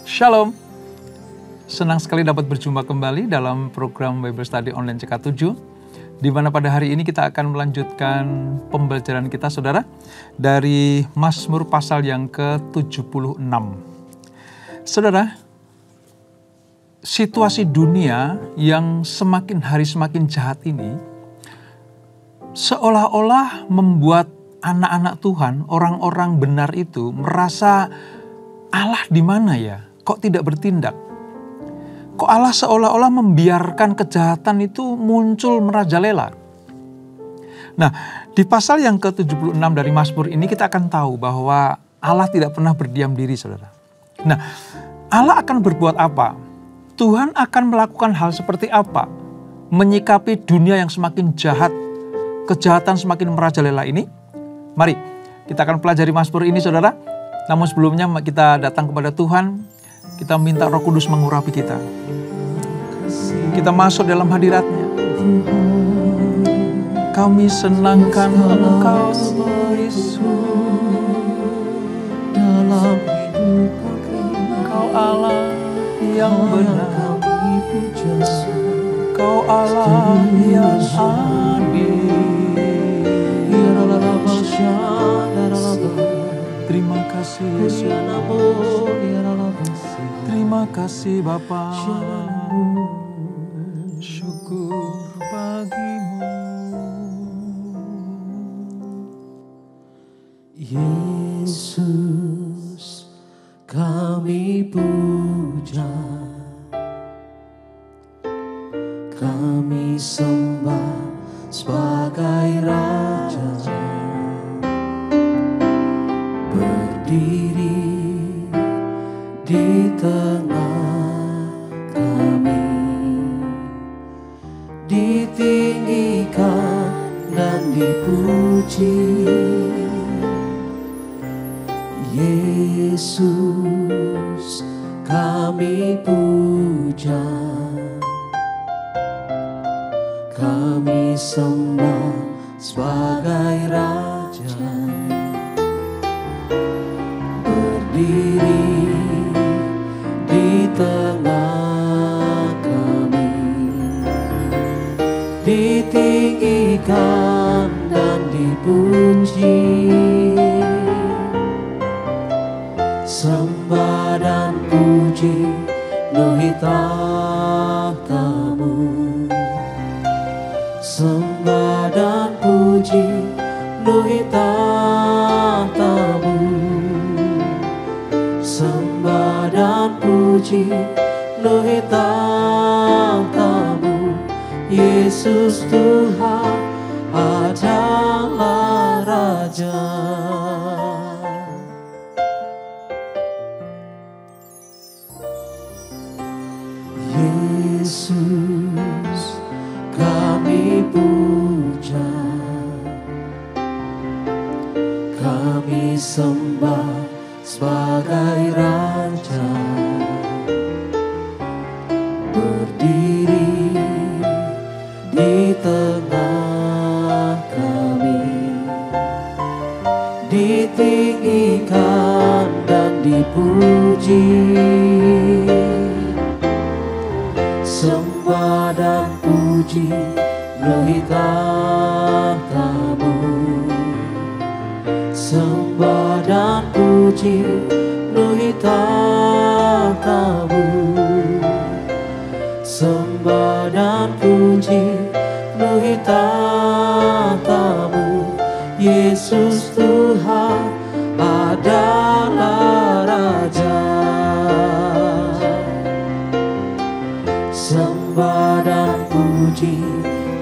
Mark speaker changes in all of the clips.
Speaker 1: Shalom, senang sekali dapat berjumpa kembali dalam program Bible Study Online CK7, di mana pada hari ini kita akan melanjutkan pembelajaran kita, saudara, dari Mazmur pasal yang ke-76. Saudara, situasi dunia yang semakin hari semakin jahat ini seolah-olah membuat anak-anak Tuhan, orang-orang benar itu merasa Allah di mana ya? Kok tidak bertindak? Kok Allah seolah-olah membiarkan kejahatan itu muncul merajalela? Nah, di pasal yang ke-76 dari Mazmur ini kita akan tahu bahwa Allah tidak pernah berdiam diri, saudara. Nah, Allah akan berbuat apa? Tuhan akan melakukan hal seperti apa? Menyikapi dunia yang semakin jahat, kejahatan semakin merajalela ini? Mari, kita akan pelajari Mazmur ini, saudara. Namun sebelumnya kita datang kepada Tuhan. Kita minta Roh Kudus mengurapi kita. Kita masuk dalam hadirat-Nya. Kami senangkan Engkau, Yesus, dalam hidup kami. Engkau Allah yang benar, Engkau Allah yang adil. Terima kasih Yesus. Terima kasih Bapa. Syukur bagimu.
Speaker 2: Yesus, kami puja, kami sembah sebagai Raja, berdiri di tengah kami, ditinggikan dan dipuji. Yesus, kami puja, kami sembah sebagai Raja, berdiri di tengah kami, ditinggikan dan dipuji. Sembah dan puji penuhi tahta-Mu, sembah dan puji penuhi tahta-Mu, sembah dan puji penuhi tahta-Mu. Yesus Tuhan adalah Raja. Yesus, kami puja, kami sembah sebagai Raja, berdiri di tengah kami, ditinggikan dan dipuji. Sembah dan puji penuhi tahta-Mu, sembah dan puji penuhi tahta-Mu, sembah dan puji penuhi tahta-Mu. Yesus Tuhan adalah Raja. Sembah dan puji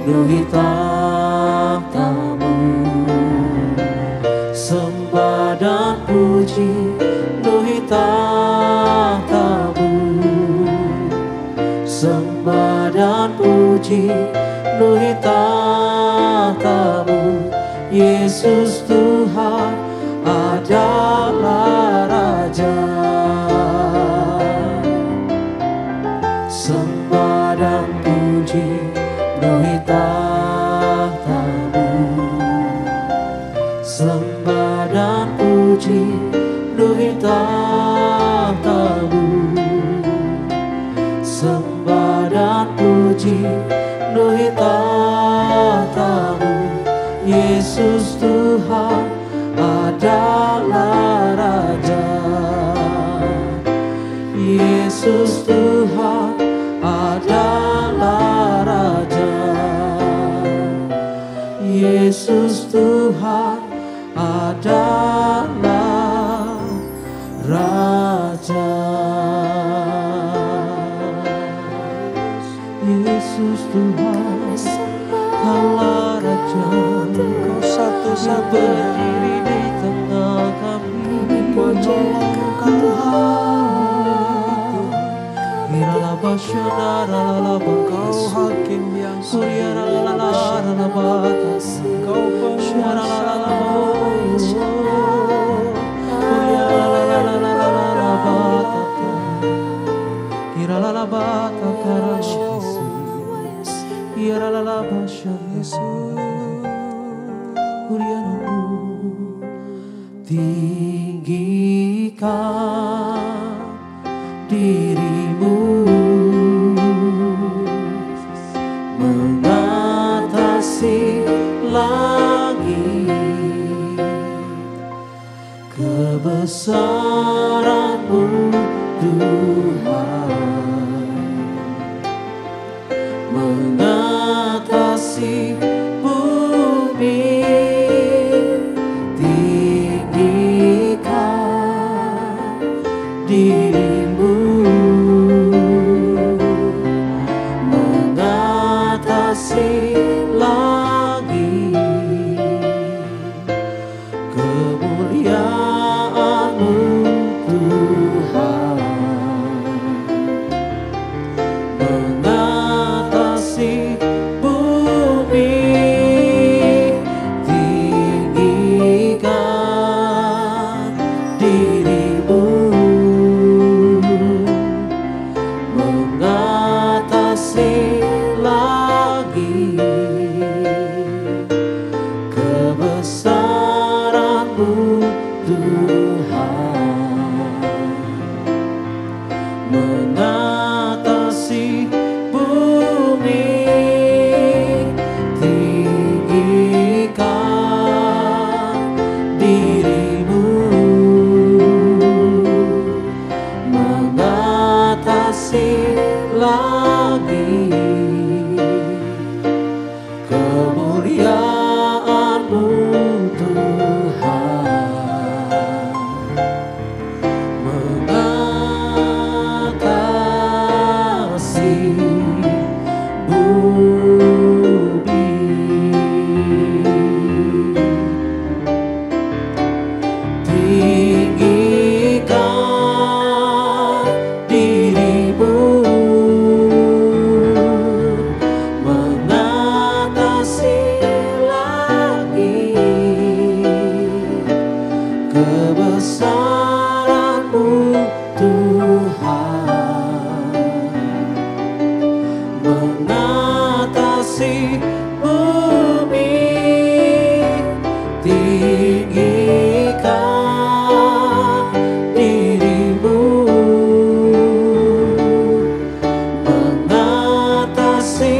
Speaker 2: penuhi tahta-Mu, sembah dan puji penuhi tahta-Mu, sembah dan puji penuhi tahta-Mu. Yesus Tuhan adalah Raja. Sembah dan puji penuhi tahta-Mu, sembah dan puji penuhi tahta-Mu, Raja. Yesus Tuhan, Kaulah Raja,
Speaker 1: Kau satu-satunya
Speaker 2: berdiri di tengah kami,
Speaker 1: penolong Tuhan. Kau hakim yang Kau
Speaker 2: tinggikan dirimu mengatasi langit, kebesaran-Mu Tuhan mengatasi bumi. Tinggikan dirimu mengatasi langit, kemuliaan-Mu Tuhan mengatasi bumi. Tinggikan dirimu mengatasi langit, kebesaran-Mu Tuhan mengatasi bumi. Tinggikan dirimu mengatasi langit, kemuliaan-Mu Tuhan mengatasi bumi. Tinggikan dirimu mengatasi langit, kebesaran-Mu Tuhan mengatasi bumi. Tinggikan dirimu mengatasi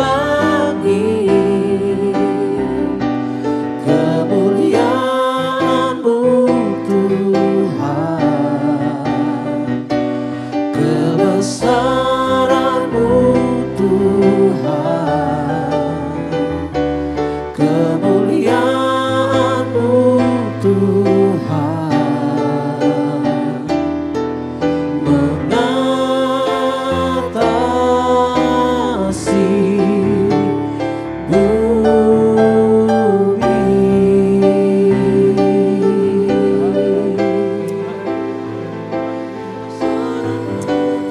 Speaker 2: langit, kemuliaan-Mu Tuhan kebesaran-Mu Tuhan kemuliaan-Mu Tuhan mengatasi bumi.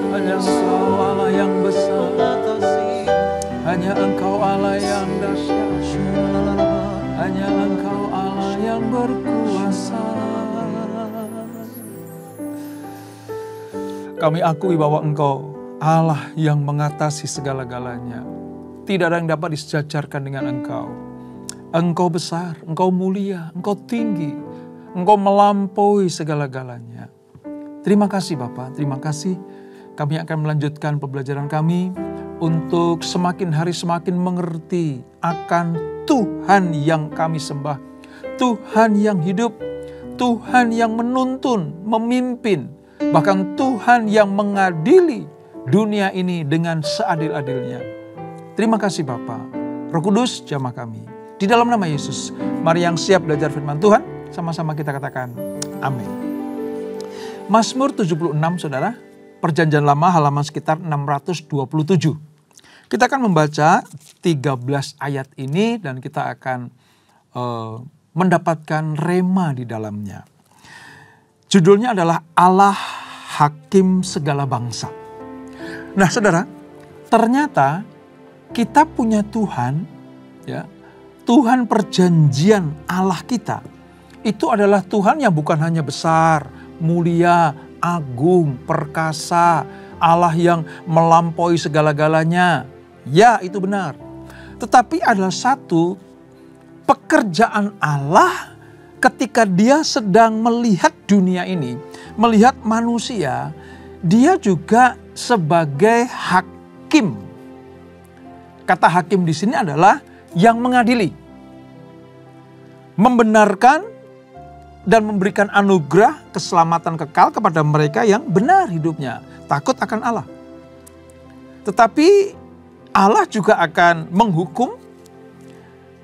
Speaker 1: Hanya Engkau Allah yang besar, hanya Engkau Allah yang dahsyat, hanya Engkau Allah yang berkuasa. Kami akui bahwa Engkau Allah yang mengatasi segala-galanya. Tidak ada yang dapat disejajarkan dengan Engkau. Engkau besar, Engkau mulia, Engkau tinggi, Engkau melampaui segala-galanya. Terima kasih Bapa, terima kasih. Kami akan melanjutkan pembelajaran kami untuk semakin hari semakin mengerti akan Tuhan yang kami sembah. Tuhan yang hidup, Tuhan yang menuntun, memimpin, bahkan Tuhan yang mengadili dunia ini dengan seadil-adilnya. Terima kasih Bapa. Roh Kudus jamah kami. Di dalam nama Yesus, mari yang siap belajar firman Tuhan, sama-sama kita katakan amin. Mazmur 76 saudara, Perjanjian Lama halaman sekitar 627. Kita akan membaca 13 ayat ini dan kita akan mendapatkan rema di dalamnya. Judulnya adalah Allah Hakim Segala Bangsa. Nah saudara, ternyata kita punya Tuhan, ya, Tuhan perjanjian Allah kita. Itu adalah Tuhan yang bukan hanya besar, mulia, agung, perkasa, Allah yang melampaui segala-galanya. Ya, itu benar. Tetapi adalah satu pekerjaan Allah ketika dia sedang melihat dunia ini, melihat manusia, dia juga sebagai hakim. Kata hakim di sini adalah yang mengadili, membenarkan dan memberikan anugerah keselamatan kekal kepada mereka yang benar hidupnya, takut akan Allah. Tetapi Allah juga akan menghukum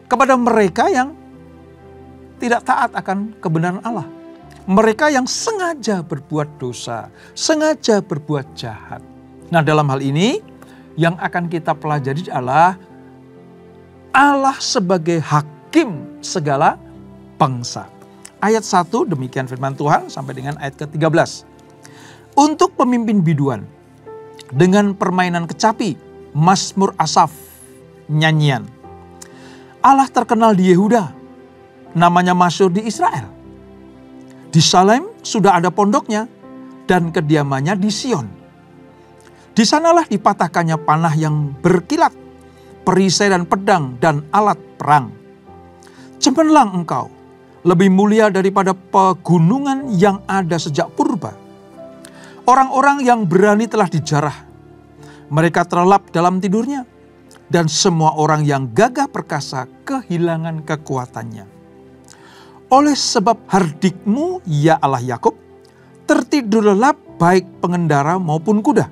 Speaker 1: kepada mereka yang tidak taat akan kebenaran Allah. Mereka yang sengaja berbuat dosa, sengaja berbuat jahat. Nah, dalam hal ini yang akan kita pelajari adalah Allah sebagai hakim segala bangsa. Ayat 1 demikian firman Tuhan sampai dengan ayat ke-13. Untuk pemimpin biduan dengan permainan kecapi, Mazmur Asaf, nyanyian. Allah terkenal di Yehuda, namanya masyhur di Israel. Di Salem sudah ada pondoknya dan kediamannya di Sion. Di sanalah dipatahkannya panah yang berkilat, perisai dan pedang dan alat perang. Cemerlang engkau, lebih mulia daripada pegunungan yang ada sejak purba. Orang-orang yang berani telah dijarah. Mereka terlelap dalam tidurnya. Dan semua orang yang gagah perkasa kehilangan kekuatannya. Oleh sebab hardikmu, ya Allah Yakub, tertidur lelap baik pengendara maupun kuda.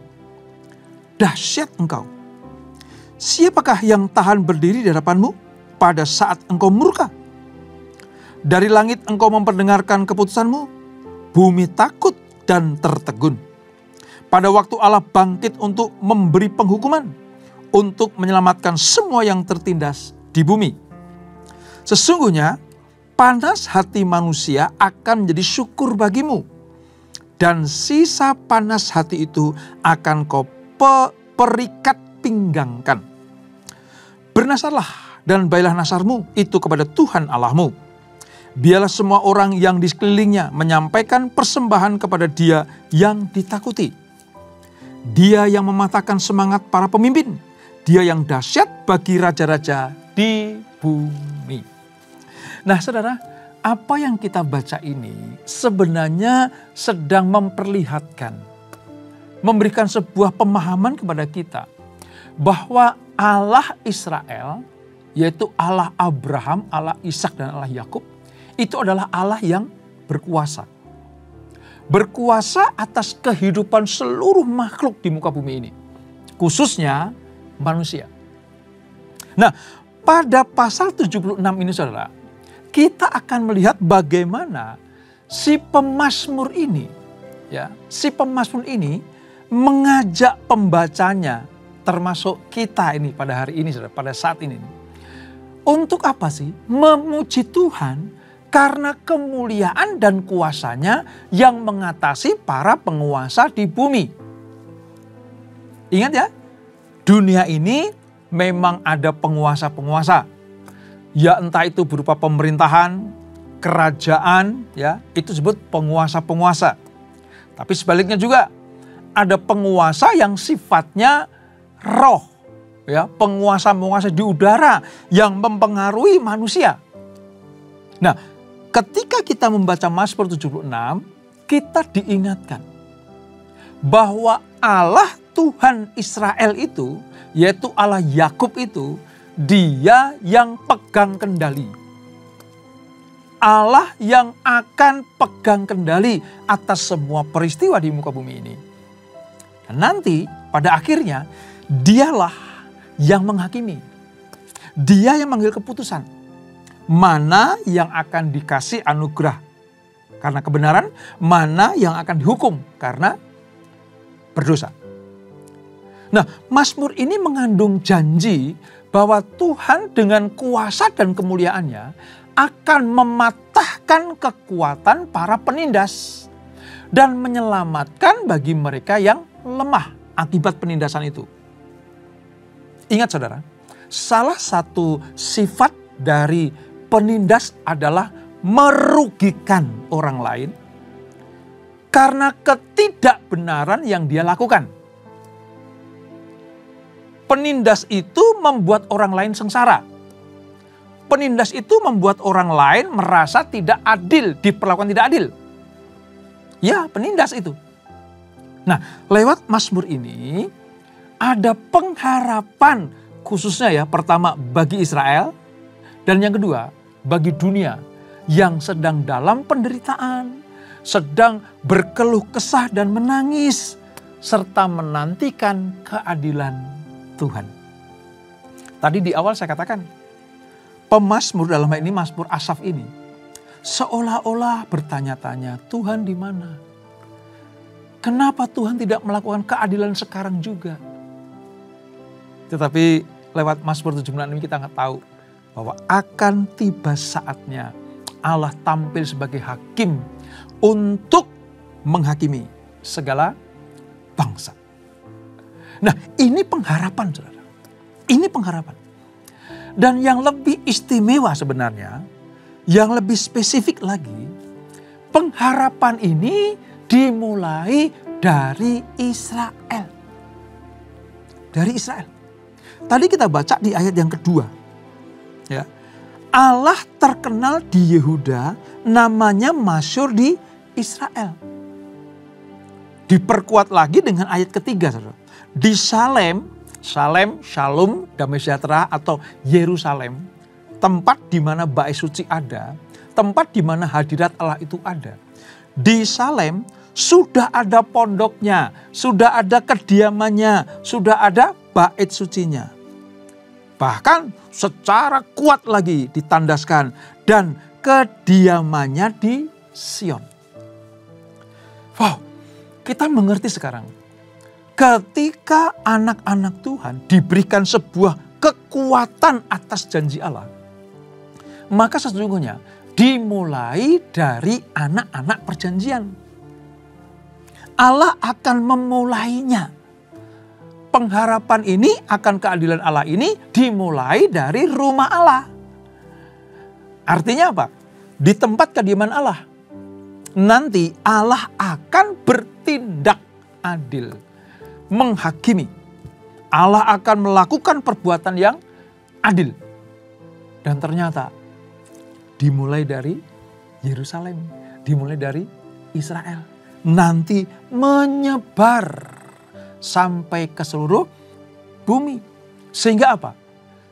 Speaker 1: Dahsyat engkau. Siapakah yang tahan berdiri di hadapanmu pada saat engkau murka? Dari langit engkau memperdengarkan keputusanmu, bumi takut dan tertegun. Pada waktu Allah bangkit untuk memberi penghukuman, untuk menyelamatkan semua yang tertindas di bumi. Sesungguhnya panas hati manusia akan menjadi syukur bagimu, dan sisa panas hati itu akan kau perikat pinggangkan. Bernasarlah dan baiklah nasarmu itu kepada Tuhan Allahmu. Biarlah semua orang yang di sekelilingnya menyampaikan persembahan kepada Dia yang ditakuti. Dia yang mematahkan semangat para pemimpin. Dia yang dahsyat bagi raja-raja di bumi. Nah saudara, apa yang kita baca ini sebenarnya sedang memperlihatkan, memberikan sebuah pemahaman kepada kita bahwa Allah Israel, yaitu Allah Abraham, Allah Ishak dan Allah Yakub, itu adalah Allah yang berkuasa. Berkuasa atas kehidupan seluruh makhluk di muka bumi ini. Khususnya manusia. Nah, pada pasal 76 ini saudara, kita akan melihat bagaimana si pemazmur ini, ya, si pemazmur ini mengajak pembacanya, termasuk kita ini pada hari ini saudara, pada saat ini. Untuk apa sih? Memuji Tuhan karena kemuliaan dan kuasanya yang mengatasi para penguasa di bumi. Ingat ya, dunia ini memang ada penguasa-penguasa. Ya entah itu berupa pemerintahan, kerajaan, ya itu disebut penguasa-penguasa. Tapi sebaliknya juga ada penguasa yang sifatnya roh, ya penguasa-penguasa di udara yang mempengaruhi manusia. Nah, ketika kita membaca Mazmur 76, kita diingatkan bahwa Allah Tuhan Israel itu, yaitu Allah Yakub itu, Dia yang pegang kendali. Allah yang akan pegang kendali atas semua peristiwa di muka bumi ini. Dan nanti pada akhirnya Dialah yang menghakimi. Dia yang mengambil keputusan. Mana yang akan dikasih anugerah karena kebenaran, mana yang akan dihukum karena berdosa. Nah, Mazmur ini mengandung janji bahwa Tuhan dengan kuasa dan kemuliaannya akan mematahkan kekuatan para penindas dan menyelamatkan bagi mereka yang lemah akibat penindasan itu. Ingat saudara, salah satu sifat dari penindas adalah merugikan orang lain karena ketidakbenaran yang dia lakukan. Penindas itu membuat orang lain sengsara. Penindas itu membuat orang lain merasa tidak adil, diperlakukan tidak adil. Ya, penindas itu. Nah, lewat Mazmur ini ada pengharapan khususnya ya, pertama bagi Israel dan yang kedua bagi dunia yang sedang dalam penderitaan, sedang berkeluh kesah dan menangis serta menantikan keadilan Tuhan. Tadi di awal saya katakan, pemazmur dalam hal ini Mazmur Asaf ini seolah-olah bertanya-tanya, Tuhan di mana? Kenapa Tuhan tidak melakukan keadilan sekarang juga? Tetapi lewat Mazmur 76 ini kita nggak tahu bahwa akan tiba saatnya Allah tampil sebagai hakim untuk menghakimi segala bangsa. Nah, ini pengharapan, saudara. Ini pengharapan. Dan yang lebih istimewa sebenarnya, yang lebih spesifik lagi, pengharapan ini dimulai dari Israel. Dari Israel. Tadi kita baca di ayat yang kedua. Ya. Allah terkenal di Yehuda, namanya masyhur di Israel. Diperkuat lagi dengan ayat ketiga, saudara. Di Salem, Shalom, damai sejahtera atau Yerusalem, tempat di mana bait suci ada, tempat di mana hadirat Allah itu ada. Di Salem sudah ada pondoknya, sudah ada kediamannya, sudah ada bait sucinya. Bahkan secara kuat lagi ditandaskan dan kediamannya di Sion. Wow, kita mengerti sekarang. Ketika anak-anak Tuhan diberikan sebuah kekuatan atas janji Allah, maka sesungguhnya dimulai dari anak-anak perjanjian. Allah akan memulainya. Pengharapan ini akan keadilan Allah ini dimulai dari rumah Allah. Artinya apa? Di tempat kediaman Allah. Nanti Allah akan bertindak adil. Menghakimi. Allah akan melakukan perbuatan yang adil. Dan ternyata dimulai dari Yerusalem. Dimulai dari Israel. Nanti menyebar sampai ke seluruh bumi. Sehingga apa?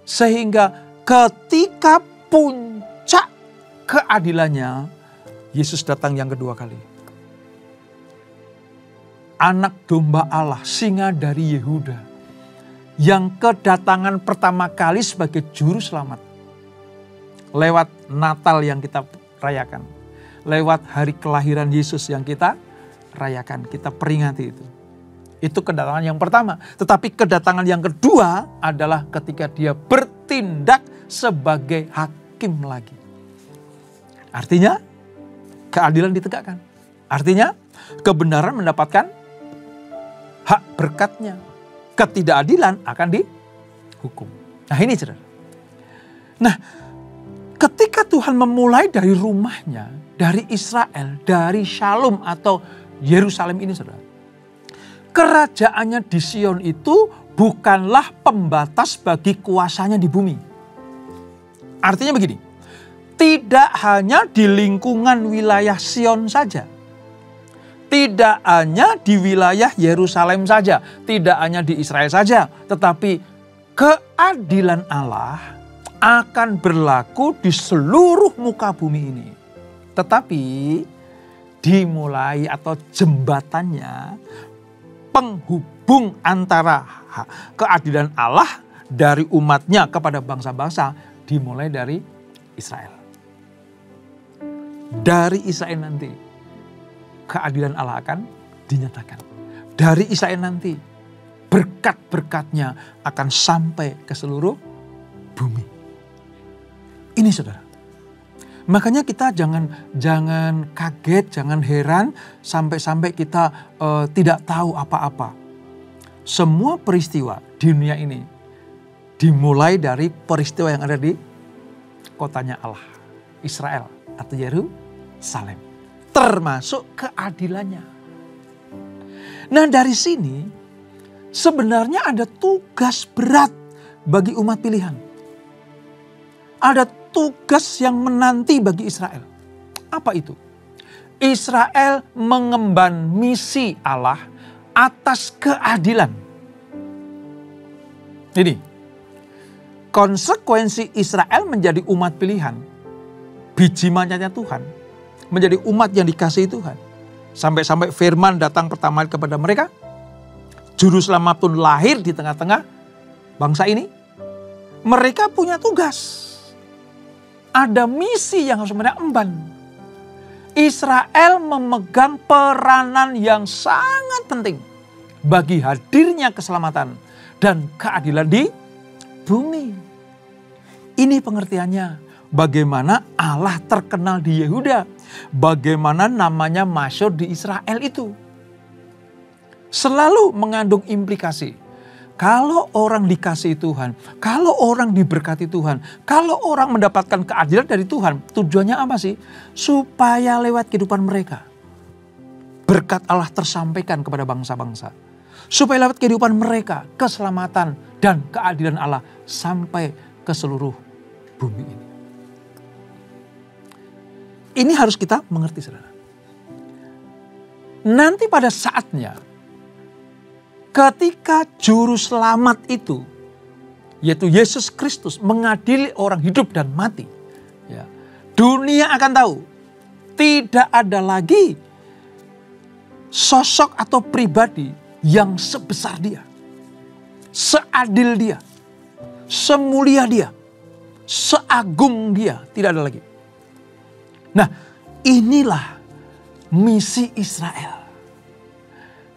Speaker 1: Sehingga ketika puncak keadilannya, Yesus datang yang kedua kali. Anak domba Allah, singa dari Yehuda, yang kedatangan pertama kali sebagai juru selamat. Lewat Natal yang kita rayakan. Lewat hari kelahiran Yesus yang kita rayakan, kita peringati itu. Itu kedatangan yang pertama. Tetapi kedatangan yang kedua adalah ketika dia bertindak sebagai hakim lagi. Artinya keadilan ditegakkan. Artinya kebenaran mendapatkan hak berkatnya. Ketidakadilan akan dihukum. Nah ini saudara. Nah ketika Tuhan memulai dari rumahnya, dari Israel, dari Shalom atau Yerusalem ini saudara. Kerajaannya di Sion itu bukanlah pembatas bagi kuasanya di bumi. Artinya begini, tidak hanya di lingkungan wilayah Sion saja. Tidak hanya di wilayah Yerusalem saja, tidak hanya di Israel saja, tetapi keadilan Allah akan berlaku di seluruh muka bumi ini. Tetapi dimulai atau jembatannya, penghubung antara keadilan Allah dari umatnya kepada bangsa-bangsa dimulai dari Israel. Dari Israel nanti keadilan Allah akan dinyatakan. Dari Israel nanti berkat-berkatnya akan sampai ke seluruh bumi. Ini saudara. Makanya kita jangan kaget, jangan heran sampai kita tidak tahu apa-apa. Semua peristiwa di dunia ini dimulai dari peristiwa yang ada di kotanya Allah, Israel atau Yerusalem, termasuk keadilannya. Nah, dari sini sebenarnya ada tugas berat bagi umat pilihan. Ada tugas yang menanti bagi Israel. Apa itu? Israel mengemban misi Allah atas keadilan. Ini konsekuensi Israel menjadi umat pilihan, biji mancanya Tuhan, menjadi umat yang dikasihi Tuhan. Sampai-sampai firman datang pertama kepada mereka, juru selamat pun lahir di tengah-tengah bangsa ini. Mereka punya tugas. Ada misi yang harus mereka emban. Israel memegang peranan yang sangat penting bagi hadirnya keselamatan dan keadilan di bumi. Ini pengertiannya. Bagaimana Allah terkenal di Yehuda. Bagaimana namanya masyhur di Israel itu. Selalu mengandung implikasi. Kalau orang dikasihi Tuhan, kalau orang diberkati Tuhan, kalau orang mendapatkan keadilan dari Tuhan, tujuannya apa sih? Supaya lewat kehidupan mereka, berkat Allah tersampaikan kepada bangsa-bangsa. Supaya lewat kehidupan mereka, keselamatan dan keadilan Allah sampai ke seluruh bumi ini. Ini harus kita mengerti, saudara. Nanti pada saatnya, ketika juru selamat itu, yaitu Yesus Kristus, mengadili orang hidup dan mati, ya, dunia akan tahu tidak ada lagi sosok atau pribadi yang sebesar dia, seadil dia, semulia dia, seagung dia, tidak ada lagi. Nah, inilah misi Israel.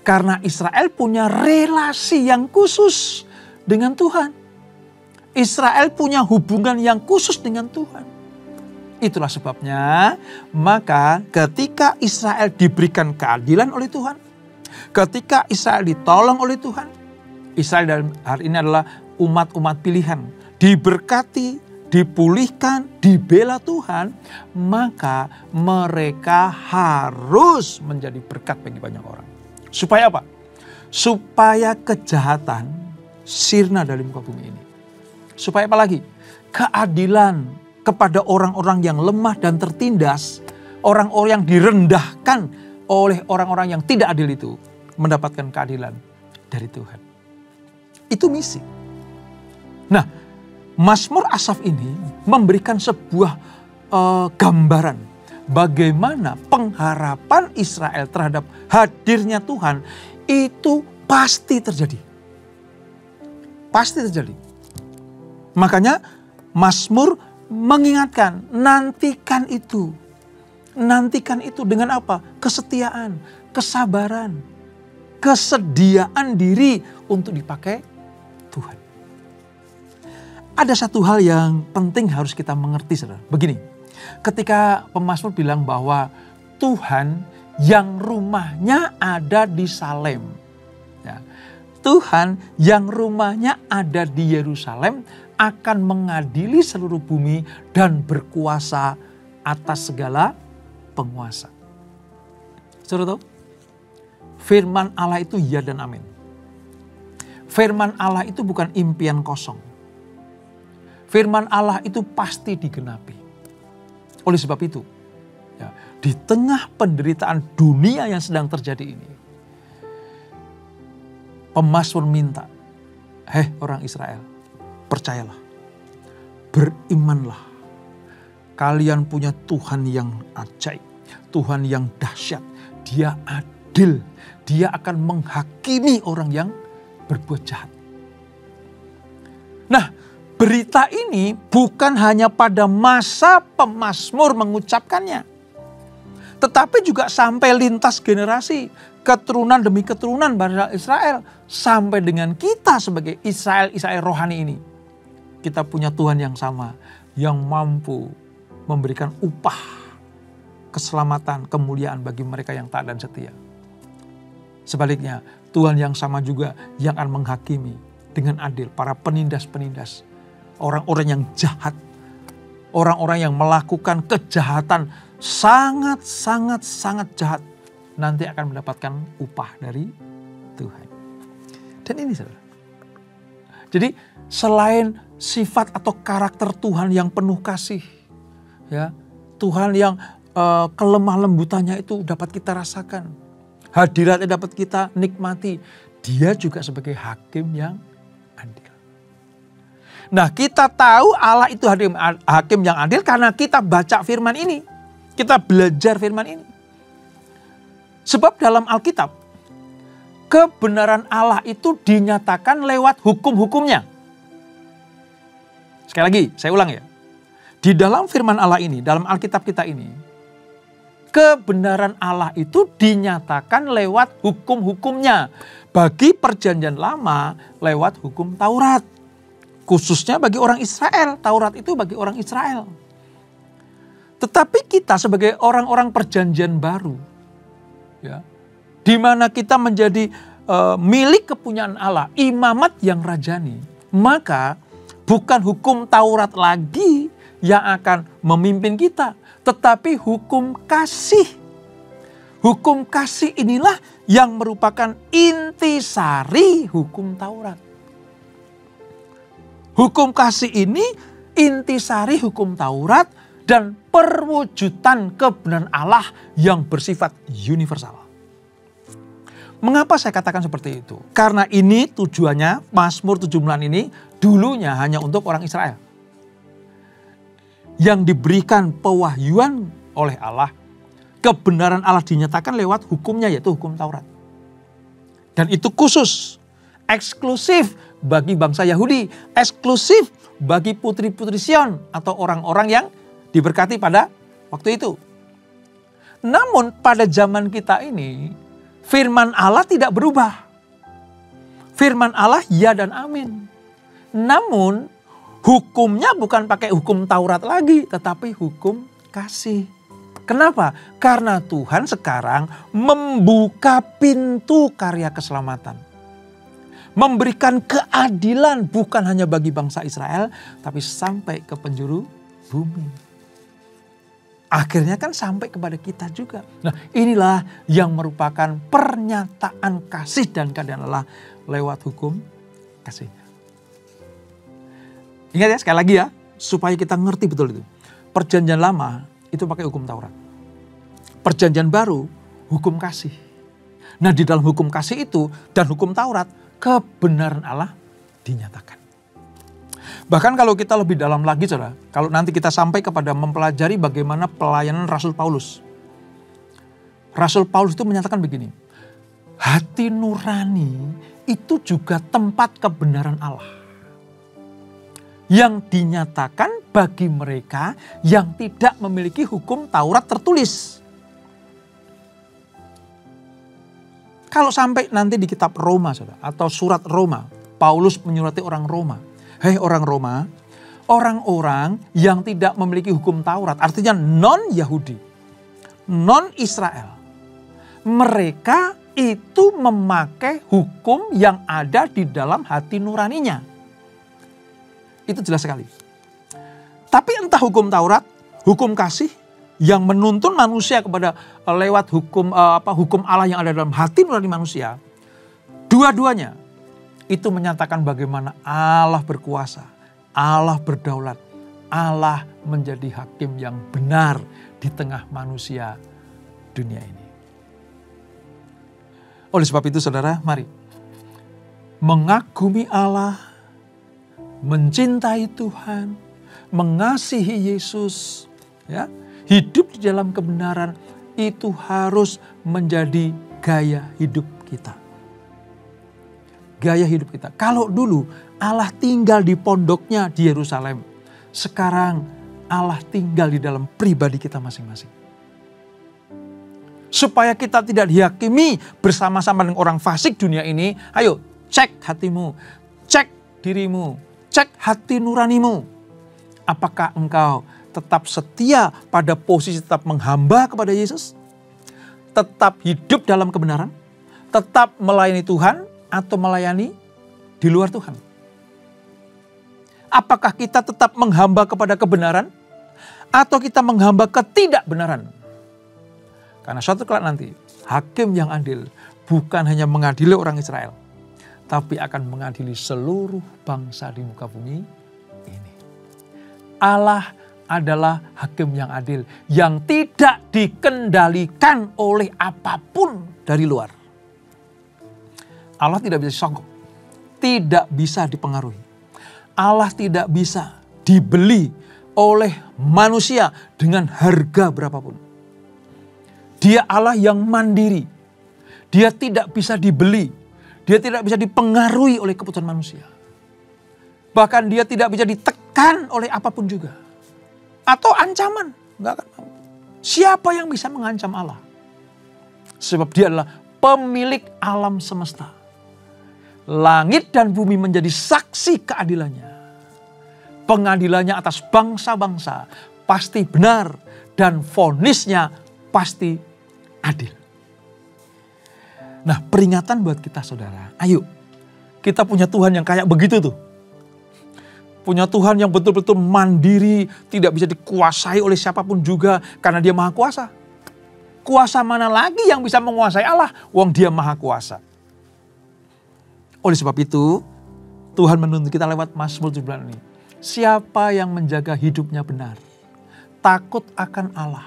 Speaker 1: Karena Israel punya relasi yang khusus dengan Tuhan. Israel punya hubungan yang khusus dengan Tuhan. Itulah sebabnya, maka ketika Israel diberikan keadilan oleh Tuhan, ketika Israel ditolong oleh Tuhan, Israel dalam hari ini adalah umat-umat pilihan, diberkati, dipulihkan, dibela Tuhan, maka mereka harus menjadi berkat bagi banyak orang. Supaya apa? Supaya kejahatan sirna dari muka bumi ini. Supaya apa lagi? Keadilan kepada orang-orang yang lemah dan tertindas, orang-orang yang direndahkan oleh orang-orang yang tidak adil itu, mendapatkan keadilan dari Tuhan. Itu misi. Nah, Mazmur Asaf ini memberikan sebuah gambaran bagaimana pengharapan Israel terhadap hadirnya Tuhan itu pasti terjadi. Pasti terjadi. Makanya Mazmur mengingatkan, nantikan itu. Nantikan itu dengan apa? Kesetiaan, kesabaran, kesediaan diri untuk dipakai Tuhan. Ada satu hal yang penting harus kita mengerti, saudara. Begini, ketika pemazmur bilang bahwa Tuhan yang rumahnya ada di Salem. Ya, Tuhan yang rumahnya ada di Yerusalem akan mengadili seluruh bumi dan berkuasa atas segala penguasa. Saudara tahu? Firman Allah itu ya dan amin. Firman Allah itu bukan impian kosong. Firman Allah itu pasti digenapi. Oleh sebab itu, ya, di tengah penderitaan dunia yang sedang terjadi ini, pemazmur minta, hei orang Israel, percayalah, berimanlah. Kalian punya Tuhan yang ajaib, Tuhan yang dahsyat. Dia adil, dia akan menghakimi orang yang berbuat jahat. Nah, berita ini bukan hanya pada masa pemazmur mengucapkannya. tetapi juga sampai lintas generasi, keturunan demi keturunan bangsa Israel, sampai dengan kita sebagai Israel rohani ini. Kita punya Tuhan yang sama, yang mampu memberikan upah, keselamatan, kemuliaan bagi mereka yang taat dan setia. Sebaliknya, Tuhan yang sama juga yang akan menghakimi dengan adil para penindas-penindas, orang-orang yang jahat, orang-orang yang melakukan kejahatan sangat jahat, nanti akan mendapatkan upah dari Tuhan. Dan ini saudara. Jadi selain sifat atau karakter Tuhan yang penuh kasih, ya, Tuhan yang kelemah lembutannya itu dapat kita rasakan, hadiratnya dapat kita nikmati, Dia juga sebagai hakim yang adil. Nah, kita tahu Allah itu hakim yang adil karena kita baca firman ini, kita belajar firman ini. Sebab dalam Alkitab, kebenaran Allah itu dinyatakan lewat hukum-hukumnya. Sekali lagi, saya ulang ya. Di dalam firman Allah ini, dalam Alkitab kita ini, kebenaran Allah itu dinyatakan lewat hukum-hukumnya. Bagi perjanjian lama, lewat hukum Taurat. Khususnya bagi orang Israel, Taurat itu bagi orang Israel. Tetapi kita sebagai orang-orang perjanjian baru, ya, di mana kita menjadi milik kepunyaan Allah, imamat yang rajani, maka bukan hukum Taurat lagi yang akan memimpin kita, tetapi hukum kasih. Hukum kasih inilah yang merupakan intisari hukum Taurat. Hukum kasih ini intisari hukum Taurat dan perwujudan kebenaran Allah yang bersifat universal. Mengapa saya katakan seperti itu? Karena ini tujuannya, Mazmur 79 ini dulunya hanya untuk orang Israel. Yang diberikan pewahyuan oleh Allah, kebenaran Allah dinyatakan lewat hukumnya, yaitu hukum Taurat. Dan itu khusus, eksklusif bagi bangsa Yahudi, eksklusif bagi putri-putri Sion atau orang-orang yang diberkati pada waktu itu. Namun pada zaman kita ini, firman Allah tidak berubah. Firman Allah ya dan amin. Namun hukumnya bukan pakai hukum Taurat lagi, tetapi hukum kasih. Kenapa? Karena Tuhan sekarang membuka pintu karya keselamatan. Memberikan keadilan bukan hanya bagi bangsa Israel, tapi sampai ke penjuru bumi. Akhirnya kan sampai kepada kita juga. Nah, inilah yang merupakan pernyataan kasih dan keadilan Allah lewat hukum kasihnya. Ingat ya, sekali lagi ya, supaya kita ngerti betul itu. Perjanjian lama itu pakai hukum Taurat. Perjanjian baru, hukum kasih. Nah, di dalam hukum kasih itu dan hukum Taurat, kebenaran Allah dinyatakan. Bahkan kalau kita lebih dalam lagi, saudara, kalau nanti kita sampai kepada mempelajari bagaimana pelayanan Rasul Paulus. Rasul Paulus itu menyatakan begini, hati nurani itu juga tempat kebenaran Allah. Yang dinyatakan bagi mereka yang tidak memiliki hukum Taurat tertulis. Kalau sampai nanti di kitab Roma, saudara, atau surat Roma, Paulus menyurati orang Roma. Hei orang Roma, orang-orang yang tidak memiliki hukum Taurat, artinya non-Yahudi, non-Israel. Mereka itu memakai hukum yang ada di dalam hati nuraninya. Itu jelas sekali. Tapi entah hukum Taurat, hukum kasih, yang menuntun manusia kepada lewat hukum Allah yang ada dalam hati nurani manusia, dua-duanya itu menyatakan bagaimana Allah berkuasa, Allah berdaulat, Allah menjadi hakim yang benar di tengah manusia dunia ini. Oleh sebab itu saudara, mari mengagumi Allah, mencintai Tuhan, mengasihi Yesus, ya. Hidup di dalam kebenaran itu harus menjadi gaya hidup kita. Gaya hidup kita. Kalau dulu Allah tinggal di pondoknya di Yerusalem, sekarang Allah tinggal di dalam pribadi kita masing-masing. Supaya kita tidak dihakimi bersama-sama dengan orang fasik dunia ini. Ayo cek hatimu, cek dirimu, cek hati nuranimu. Apakah engkau tetap setia pada posisi tetap menghamba kepada Yesus? Tetap hidup dalam kebenaran? Tetap melayani Tuhan atau melayani di luar Tuhan? Apakah kita tetap menghamba kepada kebenaran atau kita menghamba ketidakbenaran? Karena suatu kelak nanti hakim yang adil bukan hanya mengadili orang Israel, tapi akan mengadili seluruh bangsa di muka bumi ini. Allah adalah hakim yang adil yang tidak dikendalikan oleh apapun dari luar. Allah tidak bisa disogok, tidak bisa dipengaruhi. Allah tidak bisa dibeli oleh manusia dengan harga berapapun. Dia Allah yang mandiri. Dia tidak bisa dibeli. Dia tidak bisa dipengaruhi oleh keputusan manusia. Bahkan dia tidak bisa ditekan oleh apapun juga. Atau ancaman. Nggak akan mau. Siapa yang bisa mengancam Allah? Sebab dia adalah pemilik alam semesta. Langit dan bumi menjadi saksi keadilannya. Pengadilannya atas bangsa-bangsa pasti benar. Dan vonisnya pasti adil. Nah, peringatan buat kita saudara. Ayo, kita punya Tuhan yang kayak begitu tuh. Punya Tuhan yang betul-betul mandiri, tidak bisa dikuasai oleh siapapun juga karena dia maha kuasa. Kuasa mana lagi yang bisa menguasai Allah? Wong dia maha kuasa. Oleh sebab itu, Tuhan menuntut kita lewat Mazmur 17 ini. Siapa yang menjaga hidupnya benar, takut akan Allah,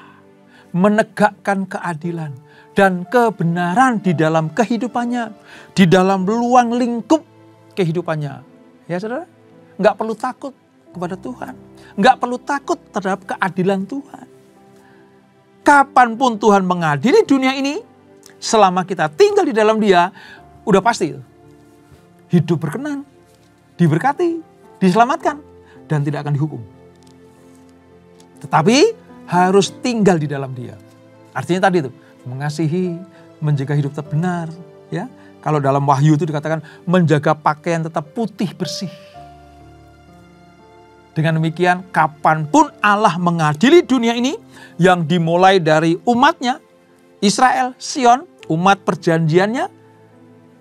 Speaker 1: menegakkan keadilan dan kebenaran di dalam kehidupannya, di dalam ruang lingkup kehidupannya. Ya saudara? Nggak perlu takut kepada Tuhan. Nggak perlu takut terhadap keadilan Tuhan. Kapanpun Tuhan mengadili dunia ini, selama kita tinggal di dalam Dia, udah pasti hidup berkenan, diberkati, diselamatkan, dan tidak akan dihukum. Tetapi harus tinggal di dalam Dia. Artinya tadi itu mengasihi, menjaga hidup tetap benar. Ya, kalau dalam Wahyu itu dikatakan menjaga pakaian tetap putih bersih. Dengan demikian, kapanpun Allah mengadili dunia ini yang dimulai dari umatnya, Israel, Sion, umat perjanjiannya,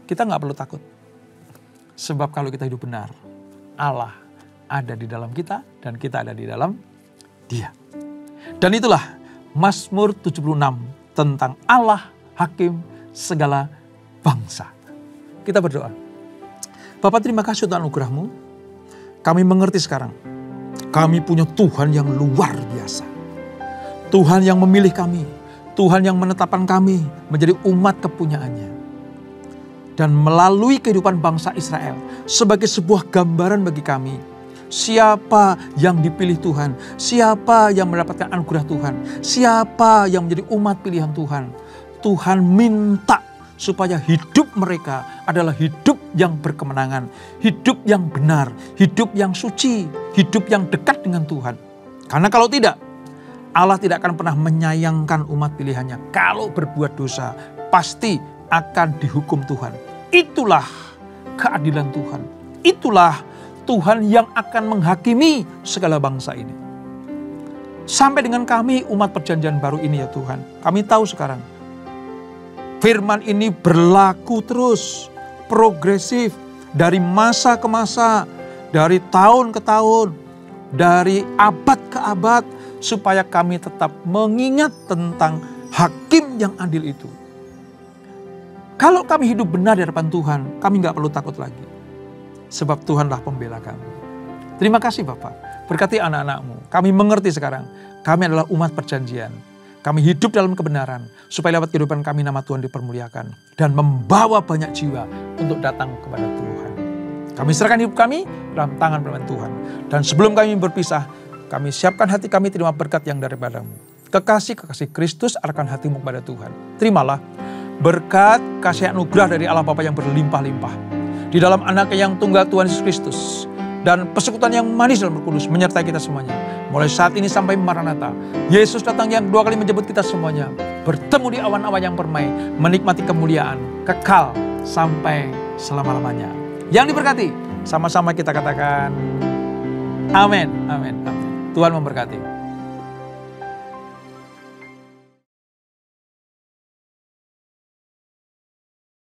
Speaker 1: kita nggak perlu takut. Sebab kalau kita hidup benar, Allah ada di dalam kita dan kita ada di dalam Dia. Dan itulah Mazmur 76 tentang Allah hakim segala bangsa. Kita berdoa. Bapa, terima kasih untuk anugerah-Mu. Kami mengerti sekarang. Kami punya Tuhan yang luar biasa. Tuhan yang memilih kami. Tuhan yang menetapkan kami menjadi umat kepunyaannya. Dan melalui kehidupan bangsa Israel sebagai sebuah gambaran bagi kami. Siapa yang dipilih Tuhan? Siapa yang mendapatkan anugerah Tuhan? Siapa yang menjadi umat pilihan Tuhan? Tuhan minta supaya hidup mereka adalah hidup yang berkemenangan, hidup yang benar, hidup yang suci, hidup yang dekat dengan Tuhan. Karena kalau tidak, Allah tidak akan pernah menyayangkan umat pilihannya. Kalau berbuat dosa, pasti akan dihukum Tuhan. Itulah keadilan Tuhan. Itulah Tuhan yang akan menghakimi segala bangsa ini. Sampai dengan kami umat perjanjian baru ini ya Tuhan. Kami tahu sekarang firman ini berlaku terus, progresif, dari masa ke masa, dari tahun ke tahun, dari abad ke abad, supaya kami tetap mengingat tentang hakim yang adil itu. Kalau kami hidup benar di hadapan Tuhan, kami gak perlu takut lagi. Sebab Tuhanlah pembela kami. Terima kasih Bapak, berkati anak-anak-Mu. Kami mengerti sekarang, kami adalah umat perjanjian. Kami hidup dalam kebenaran, supaya lewat kehidupan kami nama Tuhan dipermuliakan. Dan membawa banyak jiwa untuk datang kepada Tuhan. Kami serahkan hidup kami dalam tangan firman Tuhan. Dan sebelum kami berpisah, kami siapkan hati kami terima berkat yang daripada-Mu. Kekasih Kristus arahkan hatimu kepada Tuhan. Terimalah berkat kasih anugerah dari Allah Bapa yang berlimpah-limpah. Di dalam anaknya yang tunggal Tuhan Yesus Kristus. Dan persekutuan yang manis dalam Roh Kudus menyertai kita semuanya. Mulai saat ini sampai Maranatha. Yesus datang yang 2 kali menjemput kita semuanya. bertemu di awan-awan yang permai, menikmati kemuliaan kekal sampai selama-lamanya. Yang diberkati, sama-sama kita katakan amin, amin, amin. Tuhan memberkati.